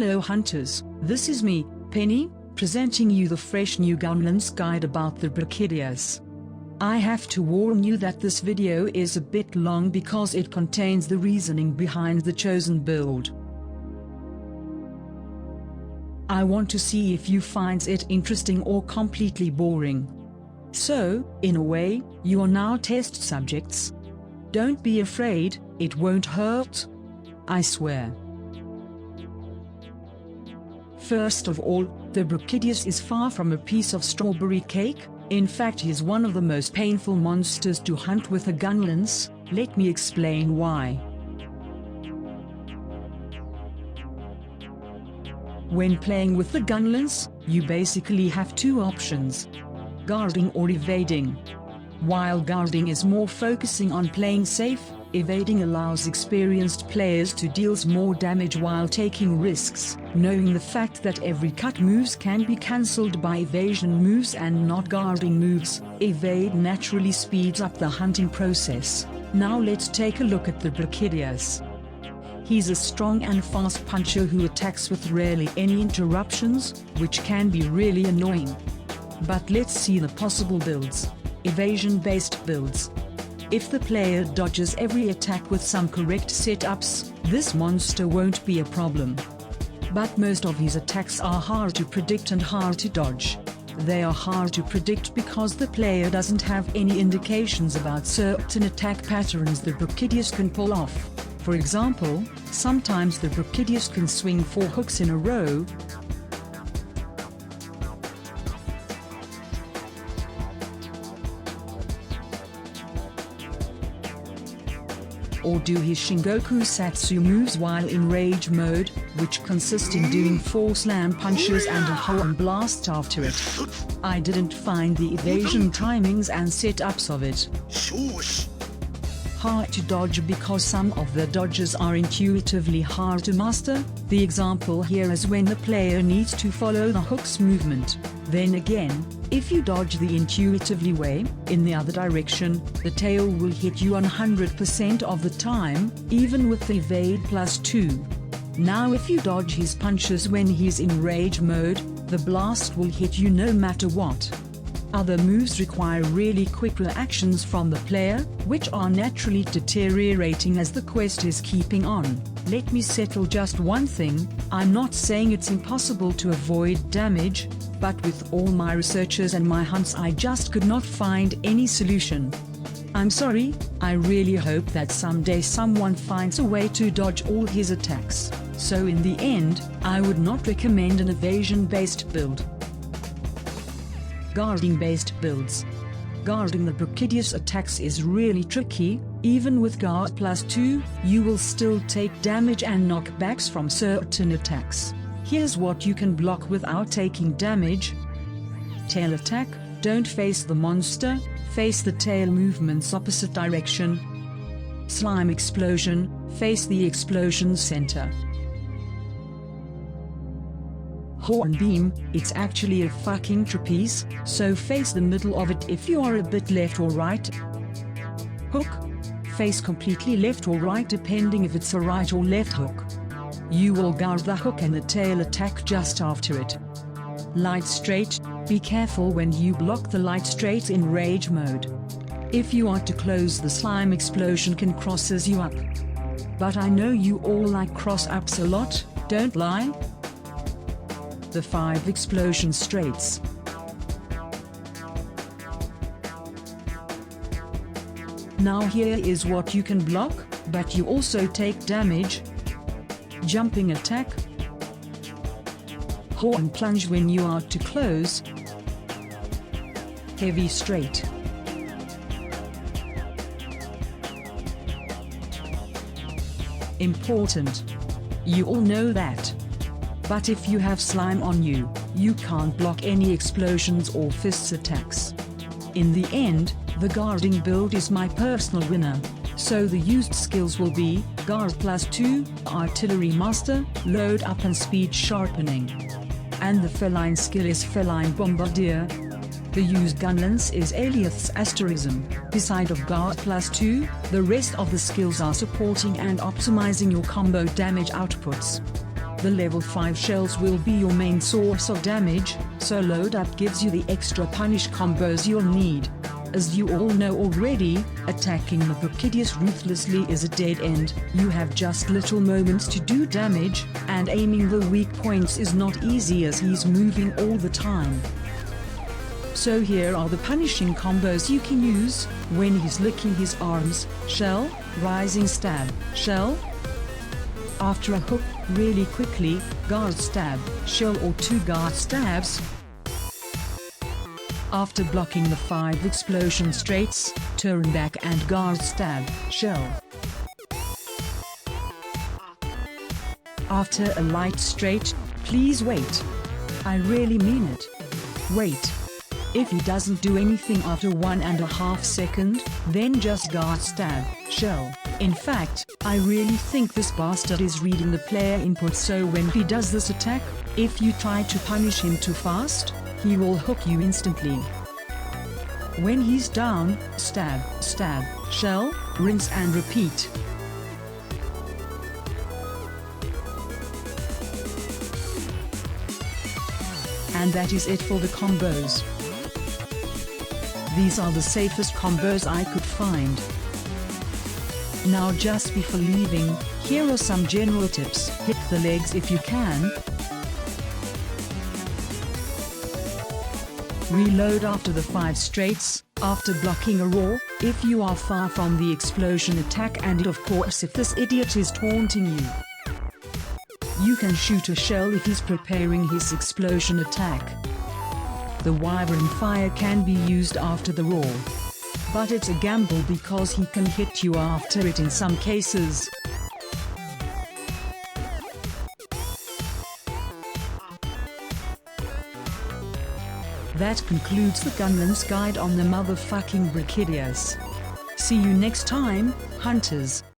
Hello hunters, this is me, Penny, presenting you the fresh new Gunlance guide about the Brachydios. I have to warn you that this video is a bit long because it contains the reasoning behind the chosen build. I want to see if you find it interesting or completely boring. So, in a way, you are now test subjects. Don't be afraid, it won't hurt. I swear. First of all, the Brachydios is far from a piece of strawberry cake. In fact, he is one of the most painful monsters to hunt with a gunlance. Let me explain why. When playing with the gunlance, you basically have two options: guarding or evading. While guarding is more focusing on playing safe, evading allows experienced players to deal more damage while taking risks, knowing the fact that every cut moves can be cancelled by evasion moves and not guarding moves. Evade naturally speeds up the hunting process. Now let's take a look at the Brachydios. He's a strong and fast puncher who attacks with rarely any interruptions, which can be really annoying. But let's see the possible builds. Evasion-based builds. If the player dodges every attack with some correct setups, this monster won't be a problem. But most of his attacks are hard to predict and hard to dodge. They are hard to predict because the player doesn't have any indications about certain attack patterns the Brachydios can pull off. For example, sometimes the Brachydios can swing 4 hooks in a row, or do his Shingoku Satsu moves while in rage mode, which consist in doing 4 slam punches and a horn blast after it. I didn't find the evasion timings and setups of it. Hard to dodge because some of the dodges are intuitively hard to master. The example here is when the player needs to follow the hook's movement. Then again, if you dodge the intuitively way, in the other direction, the tail will hit you 100% of the time, even with the evade +2. Now if you dodge his punches when he's in rage mode, the blast will hit you no matter what. Other moves require really quick reactions from the player, which are naturally deteriorating as the quest is keeping on. Let me settle just one thing: I'm not saying it's impossible to avoid damage, but with all my researches and my hunts I just could not find any solution. I'm sorry, I really hope that someday someone finds a way to dodge all his attacks. So in the end, I would not recommend an evasion-based build. Guarding-based builds. Guarding the Brachydios attacks is really tricky. Even with guard +2, you will still take damage and knockbacks from certain attacks. Here's what you can block without taking damage. Tail attack. Don't face the monster, face the tail movement's opposite direction. Slime explosion. Face the explosion center. Horn beam, it's actually a fucking trapeze, so face the middle of it if you are a bit left or right. Hook. Face completely left or right depending if it's a right or left hook. You will guard the hook and the tail attack just after it. Light straight. Be careful when you block the light straight in rage mode. If you are too close, the slime explosion can crosses you up. But I know you all like cross-ups a lot, don't lie? The 5 explosion straights. Now here is what you can block, but you also take damage. Jumping attack. Horn plunge when you are too close. Heavy straight. Important. You all know that. But if you have slime on you, you can't block any explosions or fists attacks. In the end, the guarding build is my personal winner. So the used skills will be guard +2, artillery master, load up and speed sharpening. And the feline skill is feline bombardier. The used gunlance is alias asterism. Beside of guard +2, the rest of the skills are supporting and optimizing your combo damage outputs. The level 5 shells will be your main source of damage, so load up gives you the extra punish combos you'll need. As you all know already, attacking the Brachydios ruthlessly is a dead end. You have just little moments to do damage, and aiming the weak points is not easy as he's moving all the time. So here are the punishing combos you can use when he's licking his arms: shell, rising stab, shell. After a hook, really quickly, guard stab, shell or 2 guard stabs. After blocking the 5 explosion straights, turn back and guard stab, shell. After a light straight, please wait. I really mean it. Wait. If he doesn't do anything after 1.5 seconds, then just guard stab, shell. In fact, I really think this bastard is reading the player input, so when he does this attack, if you try to punish him too fast, he will hook you instantly. When he's down, stab, stab, shell, rinse and repeat. And that is it for the combos. These are the safest combos I could find. Now just before leaving, here are some general tips. Hit the legs if you can. Reload after the 5 straights, after blocking a raw, if you are far from the explosion attack, and of course if this idiot is taunting you. You can shoot a shell if he's preparing his explosion attack. The wyvern fire can be used after the raw. But it's a gamble because he can hit you after it in some cases. That concludes the Gunlance guide on the motherfucking Brachydios. See you next time, hunters.